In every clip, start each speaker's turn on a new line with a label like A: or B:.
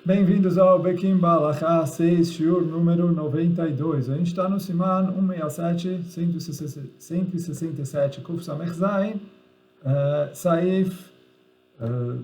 A: Bem-vindos ao Bekim Balachá 6, Shiur número 92. A gente está no Siman 167, 167, Kuf Samech Zayin, Saif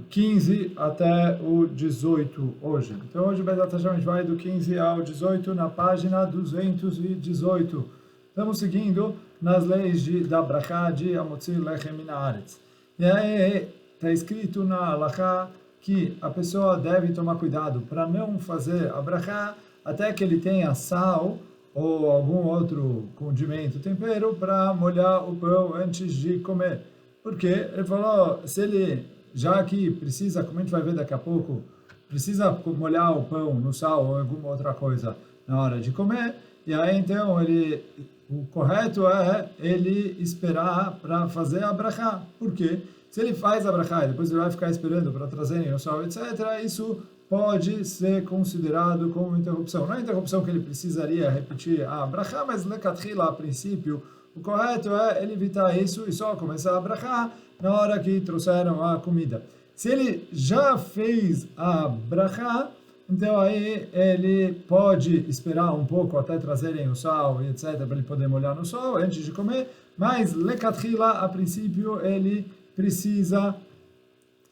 A: 15 até o 18 hoje. Então hoje, Bezat Hashem, a gente vai do 15 ao 18 na página 218. Estamos seguindo nas leis da Brachá de Amotzi Lechem Min Haaretz. E aí está escrito na Halachá que a pessoa deve tomar cuidado para não fazer a brachá até que ele tenha sal ou algum outro condimento, tempero, para molhar o pão antes de comer. Porque ele falou, se ele, já que precisa, como a gente vai ver daqui a pouco, precisa molhar o pão no sal ou alguma outra coisa na hora de comer, e aí então o correto é ele esperar para fazer a brachá. Por quê? Se ele faz a brachá e depois ele vai ficar esperando para trazerem o sal, etc., isso pode ser considerado como interrupção. Não é interrupção que ele precisaria repetir a brachá, mas lecatchila, a princípio, o correto é ele evitar isso e só começar a brachá na hora que trouxeram a comida. Se ele já fez a brachá, então aí ele pode esperar um pouco até trazerem o sal e etc., para ele poder molhar no sol antes de comer, mas lecatchila, a princípio, ele precisa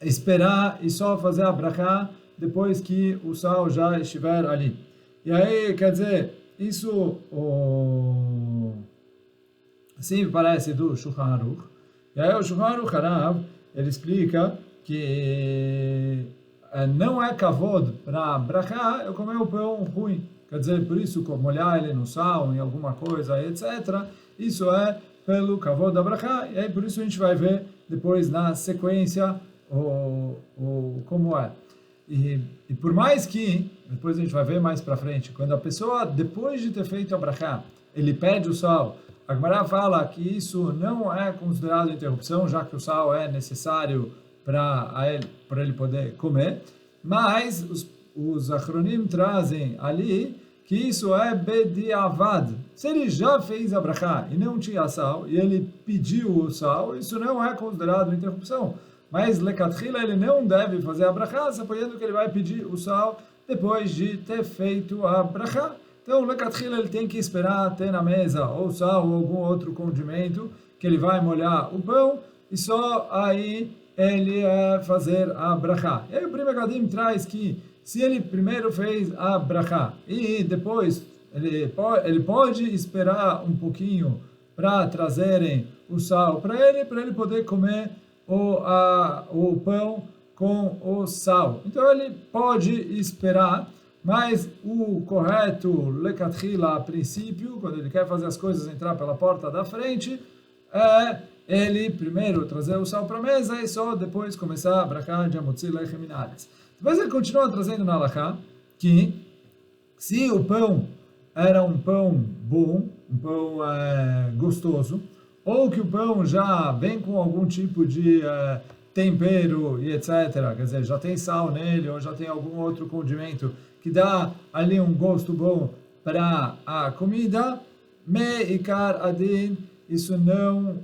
A: esperar e só fazer a brachá depois que o sal já estiver ali. E aí, quer dizer, isso assim parece do Shulchan Aruch. E aí o Shulchan Aruch Harav, ele explica que não é kavod para brachá eu comer o pão ruim. Quer dizer, por isso, molhar ele no sal, em alguma coisa, etc. Isso é pelo kavod da brachá. E aí, por isso, a gente vai ver depois na sequência como é. E por mais que, depois a gente vai ver mais para frente, quando a pessoa, depois de ter feito a brachá, ele pede o sal, a Gemara fala que isso não é considerado interrupção, já que o sal é necessário para ele poder comer, mas os Achronim trazem ali que isso é bediavad. Se ele já fez a brachá e não tinha sal, e ele pediu o sal, isso não é considerado interrupção. Mas lecatchila ele não deve fazer a brachá, suponhando que ele vai pedir o sal depois de ter feito a brachá. Então, lecatchila ele tem que esperar ter na mesa ou sal ou algum outro condimento que ele vai molhar o pão, e só aí ele fazer a brachá. E aí o Pri Megadim traz que se ele primeiro fez a brachá e depois ele pode esperar um pouquinho para trazerem o sal para ele poder comer o pão com o sal. Então ele pode esperar, mas o correto lecatchila a princípio, quando ele quer fazer as coisas entrar pela porta da frente, é ele primeiro trazer o sal para a mesa e só depois começar a brachá de Amotzi Lechem Min Haaretz. Depois ele continua trazendo na halachá que se o pão era um pão bom, um pão gostoso, ou que o pão já vem com algum tipo de tempero e etc., quer dizer, já tem sal nele, ou já tem algum outro condimento que dá ali um gosto bom para a comida, me'ikar adin, isso não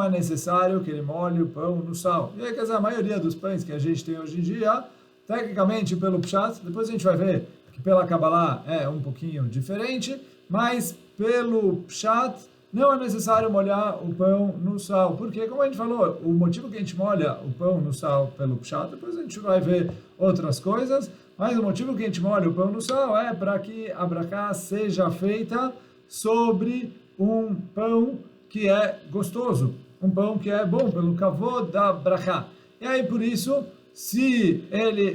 A: é necessário que ele molhe o pão no sal. E aí, quer dizer, a maioria dos pães que a gente tem hoje em dia, tecnicamente pelo Pshat, depois a gente vai ver que pela Kabbalah é um pouquinho diferente, mas pelo Pshat não é necessário molhar o pão no sal. Porque, como a gente falou, o motivo que a gente molha o pão no sal pelo Pshat, depois a gente vai ver outras coisas, mas o motivo que a gente molha o pão no sal é para que a brachá seja feita sobre um pão que é gostoso, um pão que é bom, pelo kavod da brachá. E aí, por isso, se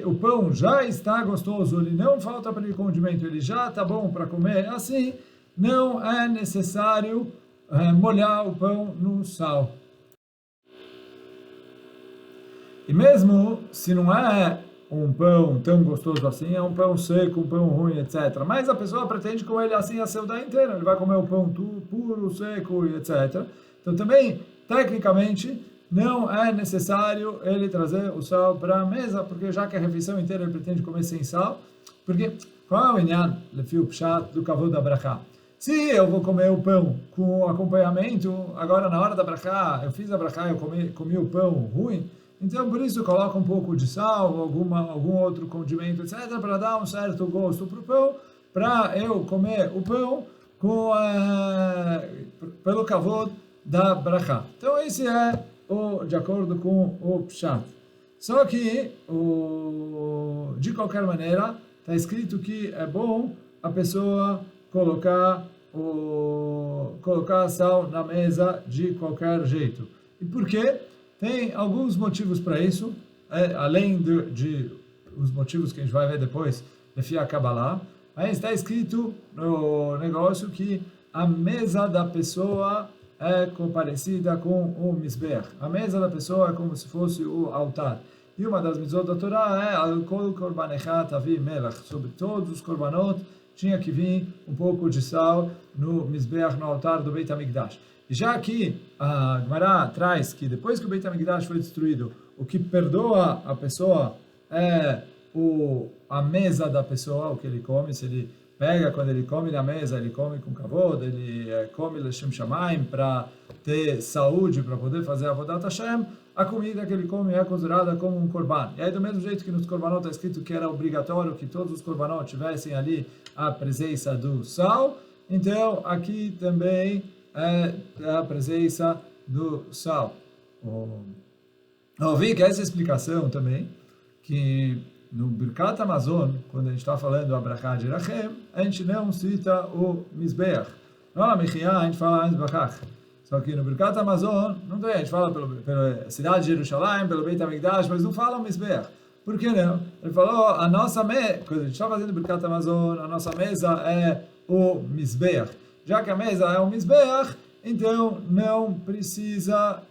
A: o pão já está gostoso, ele não falta para ele condimento, ele já está bom para comer, assim, não é necessário molhar o pão no sal. E mesmo se não é um pão tão gostoso assim, é um pão seco, um pão ruim, etc. Mas a pessoa pretende comer ele assim a semana inteira, ele vai comer o pão puro, seco, etc. Então também, tecnicamente, não é necessário ele trazer o sal para a mesa, porque já que a refeição inteira ele pretende comer sem sal, porque qual é o inyan, lefil pshat, do kavod da brachá? Se eu vou comer o pão com acompanhamento, agora na hora da brachá, eu fiz a brachá, eu comi o pão ruim, Então, por isso, coloca um pouco de sal, algum outro condimento, etc., para dar um certo gosto para o pão, para eu comer o pão pelo kavod da brachá. Então, esse é de acordo com o Pshat. Só que, de qualquer maneira, está escrito que é bom a pessoa colocar sal na mesa de qualquer jeito. E por quê? Tem alguns motivos para isso, além de os motivos que a gente vai ver depois, de a Kabbalah. Aí está escrito no negócio que a mesa da pessoa é parecida com o Mizbeach. A mesa da pessoa é como se fosse o altar. E uma das mitzvot da Torá é Al-Kol Korbanecha Tavi Melach. Sobre todos os korbanot tinha que vir um pouco de sal no Mizbeach, no altar do Beit HaMikdash. E já que a Gemara traz que depois que o Beit HaMikdash foi destruído, o que perdoa a pessoa é a mesa da pessoa, o que ele come. Se ele pega, quando ele come na mesa, ele come com kavod, ele come Leshem Shamayim para ter saúde, para poder fazer a Avodat Hashem, a comida que ele come é considerada como um korban. E aí, do mesmo jeito que nos korbanot está escrito que era obrigatório que todos os korbanot tivessem ali a presença do sal, então aqui também é a presença do sal. Eu vi que essa explicação também, que no Birkat Hamazon, quando a gente está falando a Brachá de Rachem, a gente não cita o Mizbeach. Na Mechia a gente fala Mizbeach. Só que no Birkat Hamazon, não tem, a gente fala pela cidade de Jerusalém, pelo Beit HaMikdash, mas não fala o Mizbeach. Por que não? Ele falou, quando a gente está fazendo Birkat Hamazon, a nossa mesa é o Mizbeach. Já que a mesa é o Mizbeach, então não precisa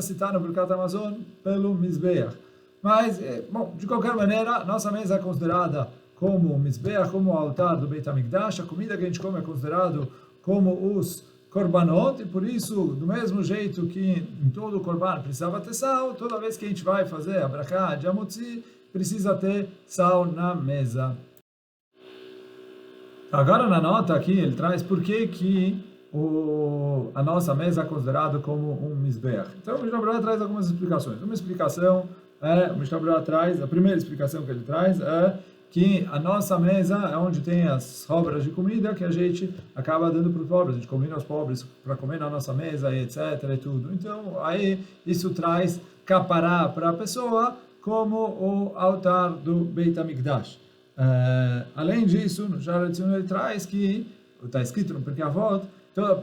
A: citar no Birkat Hamazon pelo Mizbeach. Mas, bom, de qualquer maneira, nossa mesa é considerada como o Mizbeach, como o altar do Beit HaMikdash. A comida que a gente come é considerado como os korbanot, e por isso, do mesmo jeito que em todo o korban precisava ter sal, toda vez que a gente vai fazer a brachá de Hamotzi, precisa ter sal na mesa. Agora na nota aqui, ele traz por que a nossa mesa é considerada como um Mizbeach. Então o Mishnah Berurah traz algumas explicações. Uma explicação o Mishnah Berurah traz, a primeira explicação que ele traz é que a nossa mesa é onde tem as sobras de comida que a gente acaba dando para os pobres, a gente convida aos pobres para comer na nossa mesa, e etc. e tudo. Então, aí isso traz capará para a pessoa como o altar do Beit HaMikdash. Além disso, no Sha'ar HaTziyun ele traz que, está escrito no Pirkei Avot,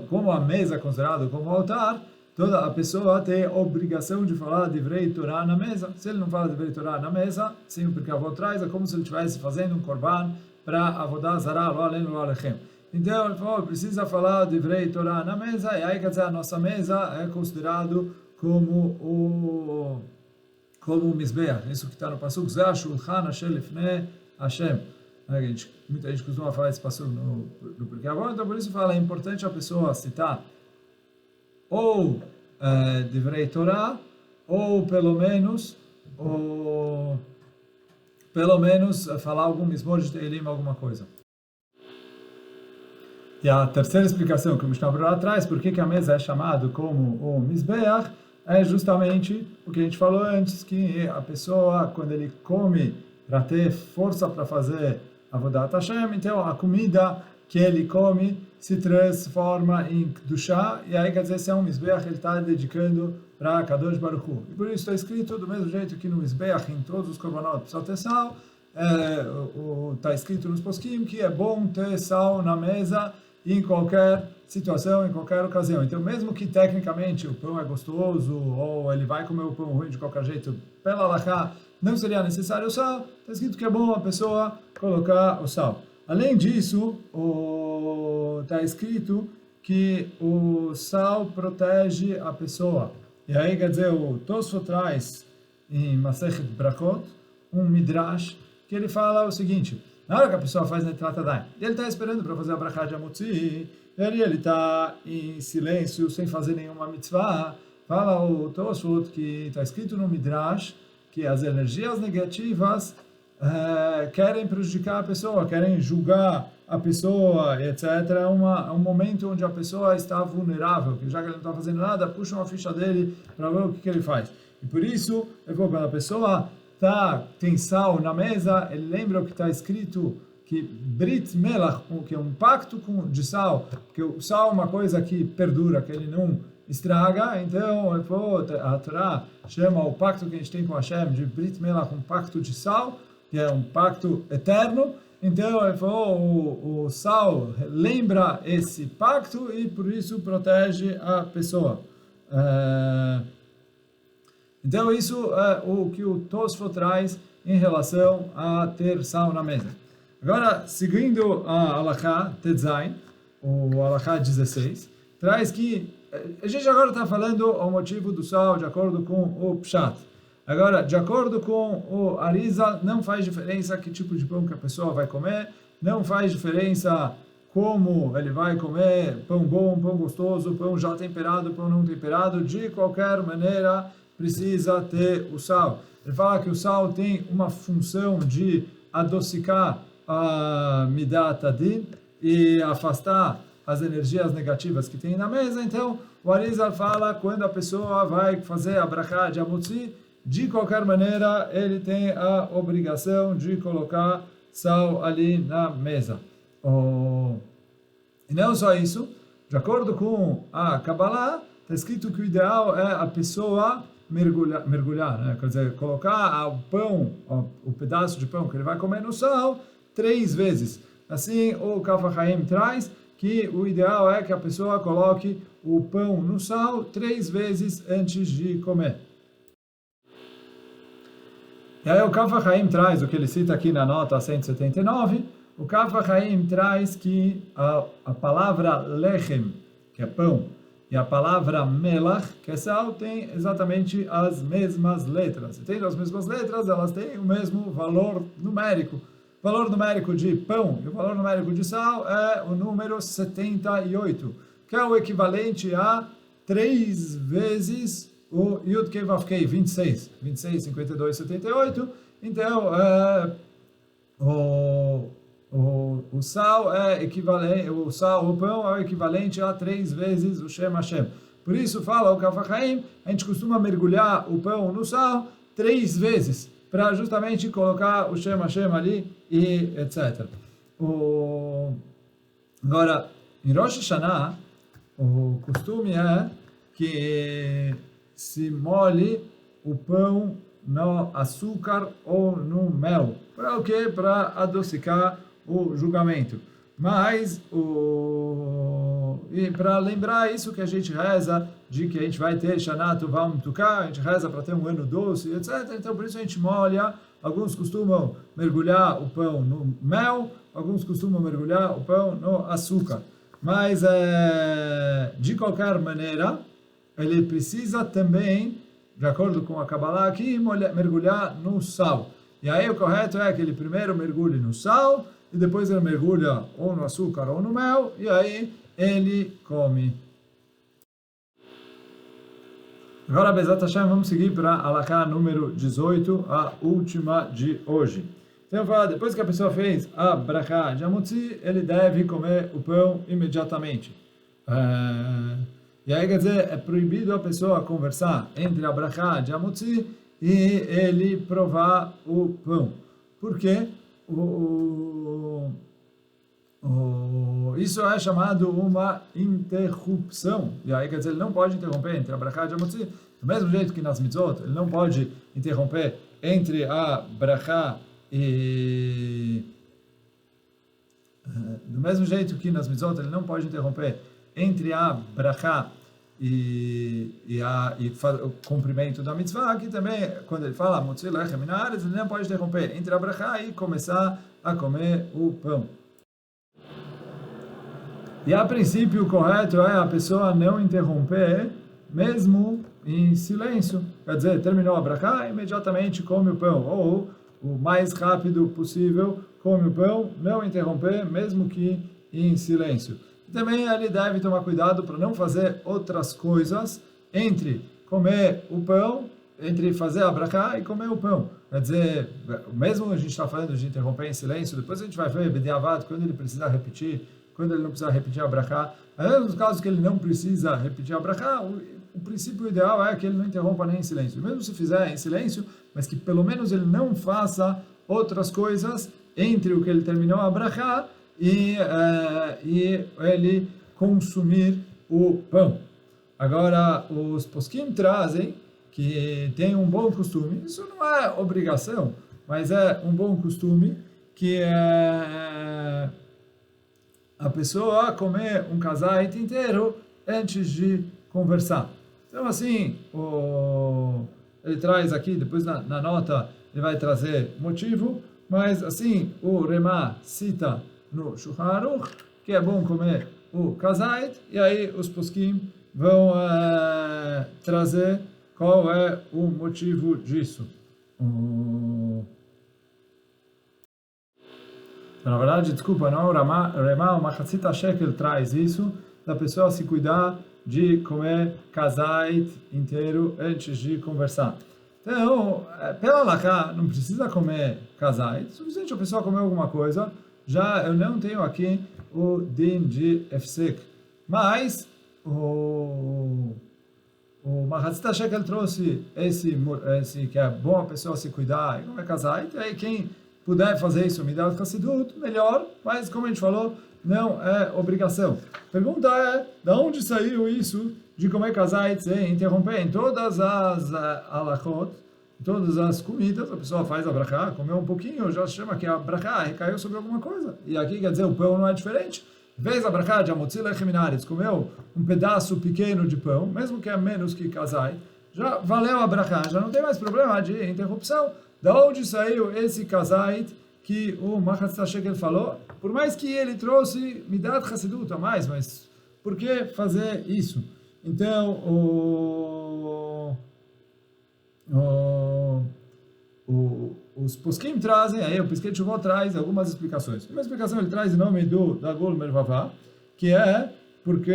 A: como a mesa é considerada como altar, toda a pessoa tem a obrigação de falar Divrei Torah na mesa. Se ele não fala Divrei Torah na mesa, sim, o Pirkei Avot traz, é como se ele estivesse fazendo um korban para Avodah Zarah, lo alenu lo alechem. Então, ele falou, precisa falar Divrei Torah na mesa, e aí, quer dizer, a nossa mesa é considerado como o Mizbeach. Isso que está no Pasuk, Zeh Shulchan Asher Lifnei Hashem. Muita gente costuma falar esse Pasuk no Pirkei Avot, então por isso fala, é importante a pessoa citar ou Divrei Torah, ou pelo menos falar algum Mizmor de Teilim, alguma coisa. E a terceira explicação que o Mishnah Berurah traz, por que a mesa é chamada como o Mizbeach, é justamente o que a gente falou antes, que a pessoa, quando ele come para ter força para fazer Avodat Hashem, então a comida que ele come se transforma em Kedushá, e aí quer dizer, se é um Mizbeach, ele está dedicando para Kadosh Baruch Hu. E por isso está escrito do mesmo jeito que no Mizbeach, em todos os korbanot, precisa ter sal, está escrito nos poskim que é bom ter sal na mesa em qualquer situação, em qualquer ocasião. Então, mesmo que tecnicamente o pão é gostoso, ou ele vai comer o pão ruim de qualquer jeito, pela halakha, não seria necessário o sal, está escrito que é bom a pessoa colocar o sal. Além disso, está escrito que o sal protege a pessoa. E aí, quer dizer, o Tosfot traz em Masechet Brachot um midrash que ele fala o seguinte: na hora que a pessoa faz Netilat Yadayim, ele está esperando para fazer a brachá de Hamotzi, ele está em silêncio, sem fazer nenhuma mitzvah. Fala o Tosfot que está escrito no midrash que as energias negativas querem prejudicar a pessoa, querem julgar a pessoa, etc. É um momento onde a pessoa está vulnerável, que já que ele não está fazendo nada, puxam a ficha dele para ver o que ele faz. E por isso, quando a pessoa tem sal na mesa, ele lembra o que está escrito que Brit Melach, que é um pacto de sal, porque o sal é uma coisa que perdura, que ele não estraga, então a Torá chama o pacto que a gente tem com Hashem de Brit Melach, um pacto de sal, que é um pacto eterno. Então o sal lembra esse pacto e por isso protege a pessoa. Então isso é o que o Tosfot traz em relação a ter sal na mesa. Agora, seguindo a Halakha Tetzain, o Halakha 16, traz que a gente agora está falando o motivo do sal de acordo com o Pshat. Agora, de acordo com o Arizal, não faz diferença que tipo de pão que a pessoa vai comer, não faz diferença como ele vai comer, pão bom, pão gostoso, pão já temperado, pão não temperado, de qualquer maneira precisa ter o sal. Ele fala que o sal tem uma função de adocicar a Midat Adin e afastar as energias negativas que tem na mesa. Então, o Arizal fala quando a pessoa vai fazer a brachá de Hamotzi, de qualquer maneira, ele tem a obrigação de colocar sal ali na mesa. E não só isso, de acordo com a Kabbalah, está escrito que o ideal é a pessoa mergulhar, né? Quer dizer, colocar o pão, o pedaço de pão que ele vai comer no sal, 3 vezes. Assim, o Kaf HaChaim traz que o ideal é que a pessoa coloque o pão no sal 3 vezes antes de comer. E aí o Kaf HaChaim traz, o que ele cita aqui na nota 179, o Kaf HaChaim traz que a palavra lechem, que é pão, e a palavra melach, que é sal, tem exatamente as mesmas letras. E tendo as mesmas letras, elas têm o mesmo valor numérico. O valor numérico de pão e o valor numérico de sal é o número 78, que é o equivalente a 3 vezes o Yud Kei Vav Kei, 26. 26, 52, 78. Então, o sal é equivalente, o pão é equivalente a 3 vezes o Shem Hashem. Por isso, fala o Kaf HaChaim, a gente costuma mergulhar o pão no sal 3 vezes, para justamente colocar o Shem Hashem ali e etc. Agora, em Rosh Hashanah, o costume é que se molhe o pão no açúcar ou no mel. Para o quê? Para adocicar o julgamento. Mas, e para lembrar isso que a gente reza, de que a gente vai ter Shana Tovah U'Metuka, a gente reza para ter um ano doce, etc. Então, por isso a gente molha. Alguns costumam mergulhar o pão no mel, alguns costumam mergulhar o pão no açúcar. Mas, de qualquer maneira, ele precisa também, de acordo com a Kabbalah aqui, mergulhar no sal. E aí o correto é que ele primeiro mergulhe no sal, e depois ele mergulha ou no açúcar ou no mel, e aí ele come. Agora, Bezat Hashem, vamos seguir para a Halakha número 18, a última de hoje. Então, depois que a pessoa fez a brachá de Hamotzi, ele deve comer o pão imediatamente. E aí, quer dizer, é proibido a pessoa conversar entre a brachá de Hamotzi e ele provar o pão. Por quê? Isso é chamado uma interrupção. E aí, quer dizer, ele não pode interromper entre a brachá de Hamotzi, do mesmo jeito que nas mitzvot, ele não pode interromper entre a brachá e... Do mesmo jeito que nas mitzvot, ele não pode interromper entre a brachá e o cumprimento da mitzvah. Aqui também, quando ele fala Motzi lechem min haaretz, ele não pode interromper entre a brachá e começar a comer o pão. E a princípio, o correto é a pessoa não interromper, mesmo em silêncio. Quer dizer, terminou a brachá, imediatamente come o pão. Ou, o mais rápido possível, come o pão, não interromper, mesmo que em silêncio. E também ele deve tomar cuidado para não fazer outras coisas entre comer o pão, entre fazer a brachá e comer o pão. Quer dizer, mesmo a gente está falando de interromper em silêncio, depois a gente vai ver Bediavad, quando ele precisa repetir, quando ele não precisa repetir a brachá. Nos casos que ele não precisa repetir a brachá, o o princípio ideal é que ele não interrompa nem em silêncio. Mesmo se fizer em silêncio, mas que pelo menos ele não faça outras coisas entre o que ele terminou a brachá e ele consumir o pão. Agora, os poskim trazem que tem um bom costume, isso não é obrigação, mas é um bom costume, que é a pessoa comer um kazait inteiro antes de conversar. Então, assim, ele traz aqui, depois na nota, ele vai trazer motivo, mas, assim, o Remá cita no Shulchan Aruch que é bom comer o kazait, e aí os poskim vão trazer qual é o motivo disso. Na verdade, desculpa, não é o Remá, o Machatzit Shekel traz isso, da pessoa se cuidar de comer kazait inteiro antes de conversar. Então, pela halakha, não precisa comer kazait, suficiente a pessoa comer alguma coisa, já eu não tenho aqui o din de efsek, mas o Machatzit Shekel trouxe esse que é bom a pessoa se cuidar e comer kazait, e aí quem puder fazer isso, Midat Hassidut, melhor, mas como a gente falou, não é obrigação. Pergunta é, de onde saiu isso de comer kazait sem interromper? Em todas as halachot, em todas as comidas, a pessoa faz a brachá, comeu um pouquinho, já se chama que a brachá recaiu sobre alguma coisa. E aqui quer dizer, o pão não é diferente. Vez a brachá de Amotzi Lechem Minaretz, comeu um pedaço pequeno de pão, mesmo que é menos que kazait, já valeu a brachá, já não tem mais problema de interrupção. Da onde saiu esse kazait que o Machatzit Shekel falou? Por mais que ele trouxe Midat Hassidut a mais, mas por que fazer isso? Então, os poskim trazem, aí o Piskei Teshuvot traz algumas explicações. Uma explicação ele traz em nome do Dagul Mervavá, que é porque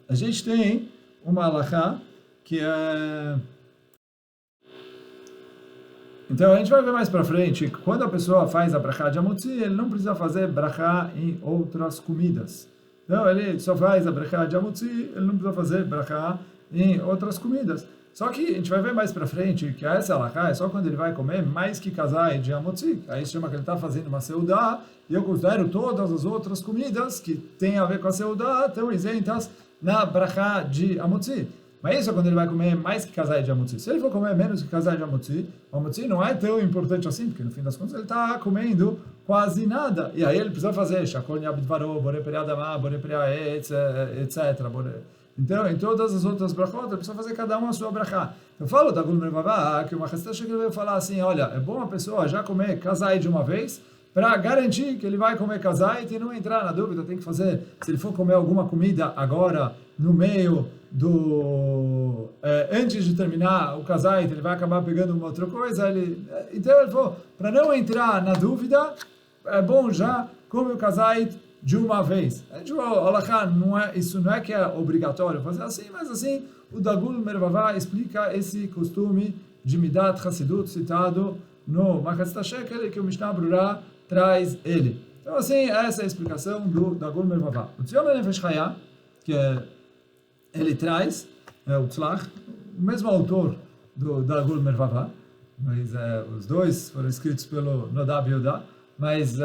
A: a gente tem uma halachá que é... Então, a gente vai ver mais para frente, quando a pessoa faz a brachá de Amotzi, ele não precisa fazer brachá em outras comidas. Então, ele só faz a brachá de Amotzi, ele não precisa fazer brachá em outras comidas. Só que a gente vai ver mais para frente que essa halachá é só quando ele vai comer mais que kazait de Amotzi. Aí se chama que ele está fazendo uma seudá, e eu considero todas as outras comidas que têm a ver com a seudá, estão isentas na brachá de Amotzi. Mas isso é quando ele vai comer mais que kazait de Amotzi. Se ele for comer menos que kazait de Amotzi, o Amotzi não é tão importante assim, porque no fim das contas ele está comendo quase nada. E aí ele precisa fazer shakol nyabidvaro, bore periadama, bore etc. Então, em todas as outras brachot, ele precisa fazer cada uma a sua brachá. Eu falo da Gul Mervavá, que o Machatzit Shekel veio falar assim, olha, é bom a pessoa já comer kazait de uma vez, para garantir que ele vai comer kazait e não entrar na dúvida, tem que fazer, se ele for comer alguma comida agora, no meio do... antes de terminar o kazait, ele vai acabar pegando uma outra coisa, então ele falou, para não entrar na dúvida, é bom já comer o kazait de uma vez. Isso não é que é obrigatório fazer assim, mas assim, o Dagul Mervavá explica esse costume de Midat Hassidut citado no Machatzit Shekel, que o Mishnah Brura traz ele. Então, assim, essa é a explicação do Dagul Mervavá. O Tzion Nefesh Chaya, que ele traz, o Tzlach, o mesmo autor do Dagul Mervavá, mas os dois foram escritos pelo Nodab Yodá, mas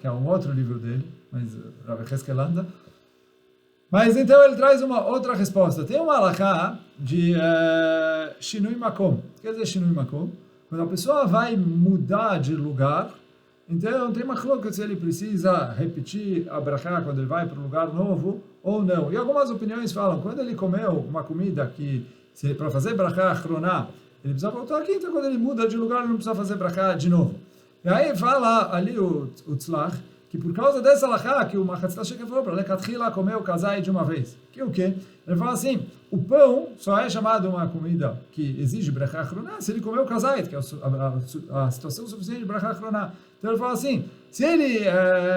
A: que é um outro livro dele, mas Rav Heskelanda. Mas então ele traz uma outra resposta. Tem uma halakha de Shinui Makom. Quer dizer Shinui Makom? Quando a pessoa vai mudar de lugar, então tem uma coloca se ele precisa repetir a brachá quando ele vai para um lugar novo ou não. E algumas opiniões falam, quando ele comeu uma comida que, para fazer brachá chroná, ele precisa voltar aqui, então quando ele muda de lugar, ele não precisa fazer brachá de novo. E aí fala ali o Tzlach, que por causa dessa halakha que o Machatzit Shekel falou para Lekatchila comer o kazait de uma vez. Que o quê? Ele fala assim, o pão só é chamado uma comida que exige brachá chroná se ele comer o kazait, que é a situação suficiente de brachá chroná. Então ele fala assim, se ele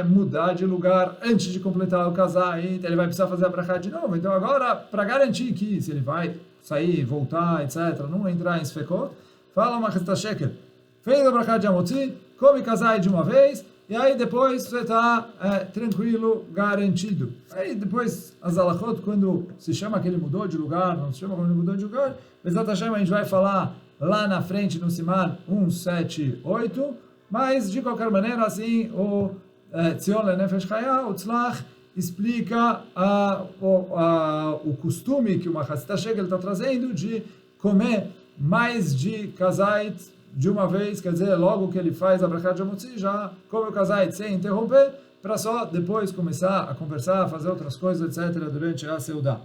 A: mudar de lugar antes de completar o kazait, ele vai precisar fazer a brachá de novo. Então agora, para garantir que se ele vai sair, voltar, etc., não entrar em sfekot, fala o Machatzit Shekel, fez a brachá de Amotzi, come kazait de uma vez, e aí depois você está tranquilo, garantido. Aí depois, as alachot, quando se chama que ele mudou de lugar, não se chama quando ele mudou de lugar, Bezat Hashem a gente vai falar lá na frente no Siman 178, mas de qualquer maneira, assim, o Tzion Lenefesh Chaya, o Tzlach, explica o costume que o Machatzit Shekel está trazendo de comer mais de kazait de uma vez, quer dizer, logo que ele faz a brachá de Hamotzi, já come o kazait sem interromper, para só depois começar a conversar, a fazer outras coisas, etc., durante a Seudá.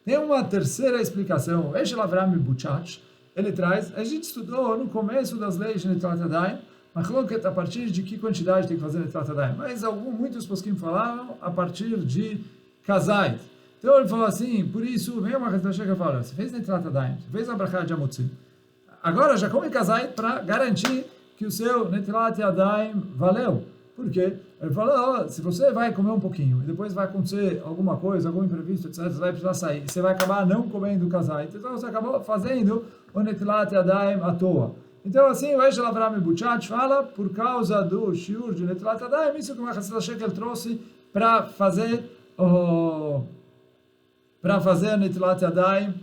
A: Tem uma terceira explicação, Eshel Avram Buchach, ele traz, a gente estudou no começo das leis de Netilat Yadayim, a partir de que quantidade tem que fazer Netilat Yadayim, mas muitos posquim falaram a partir de kazait. Então ele falou assim, por isso, vem uma Machatzit Shekel e fala, você fez Netilat Yadayim, você fez a brachá de Hamotzi, agora já come kazait para garantir que o seu Netilat Yadayim valeu. Por quê? Ele falou, se você vai comer um pouquinho e depois vai acontecer alguma coisa, algum imprevisto, etc., você vai precisar sair, você vai acabar não comendo kazait, então você acabou fazendo o Netilat Yadayim à toa. Então assim, o Eshel Avram Buchach fala, por causa do shiur de Netilat Yadayim, isso que o Machatzit Shekel trouxe para fazer a Netilat Yadayim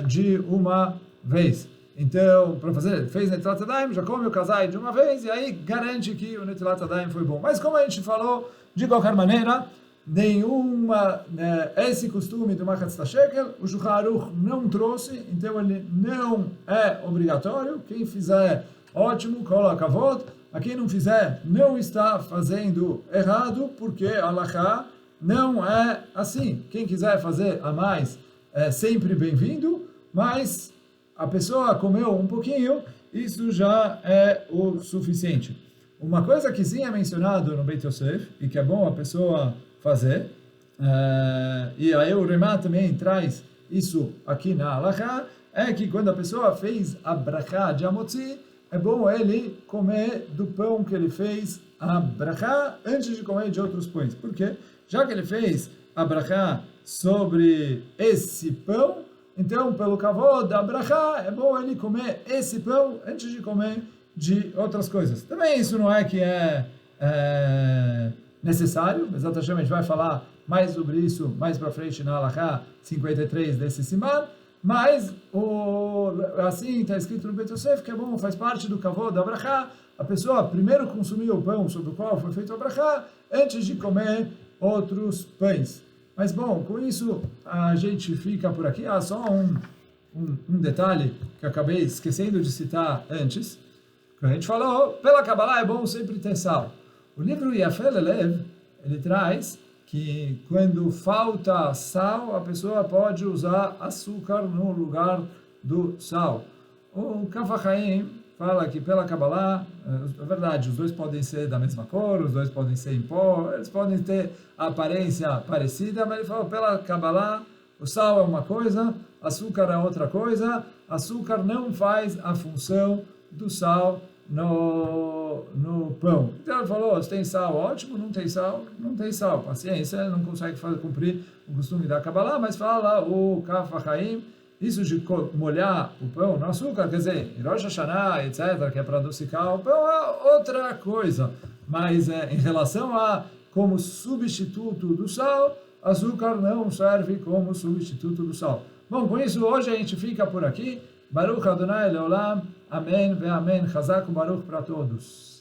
A: de uma vez. Então, para fazer, fez Netilat Yadayim, já come o kazait de uma vez, e aí garante que o Netilat Yadayim foi bom. Mas como a gente falou, de qualquer maneira, esse costume do Machatzit Shekel, o Shulchan Aruch não trouxe, então ele não é obrigatório. Quem fizer, ótimo, coloca kavod. A quem não fizer, não está fazendo errado, porque a halakha não é assim. Quem quiser fazer a mais, é sempre bem-vindo, mas a pessoa comeu um pouquinho, isso já é o suficiente. Uma coisa que sim é mencionado no Beit Yosef, e que é bom a pessoa fazer, e aí o Rimá também traz isso aqui na halakha, é que quando a pessoa fez a brachá de Hamotzi, é bom ele comer do pão que ele fez a brachá antes de comer de outros pães. Por quê? Já que ele fez a brachá sobre esse pão, então, pelo kavod da brachá, é bom ele comer esse pão antes de comer de outras coisas. Também isso não é que é necessário, Bezat Hashem a gente vai falar mais sobre isso mais para frente na halakha 53 desse Siman, mas assim está escrito no Beit Yosef, que é bom, faz parte do kavod da brachá, a pessoa primeiro consumir o pão sobre o qual foi feito a brachá, antes de comer outros pães. Mas bom, com isso a gente fica por aqui. Só um detalhe que eu acabei esquecendo de citar antes, que a gente falou, pela Kabbalah é bom sempre ter sal. O livro Yafeh Lelev, ele traz que quando falta sal, a pessoa pode usar açúcar no lugar do sal. O Kaf HaChaim fala que pela Kabbalah, é verdade, os dois podem ser da mesma cor, os dois podem ser em pó, eles podem ter a aparência parecida, mas ele fala, pela Kabbalah, o sal é uma coisa, açúcar é outra coisa, açúcar não faz a função do sal no pão. Então ele falou, se tem sal, ótimo, não tem sal, paciência, ele não consegue cumprir o costume da Kabbalah, mas fala o Kaf HaChaim, isso de molhar o pão no açúcar, quer dizer, em Rosh Hashanah, etc., que é para adocicar o pão, é outra coisa. Mas em relação a como substituto do sal, açúcar não serve como substituto do sal. Bom, com isso, hoje a gente fica por aqui. Baruch Adonai Leolam. Amém ve amém. Chazak Baruch para todos.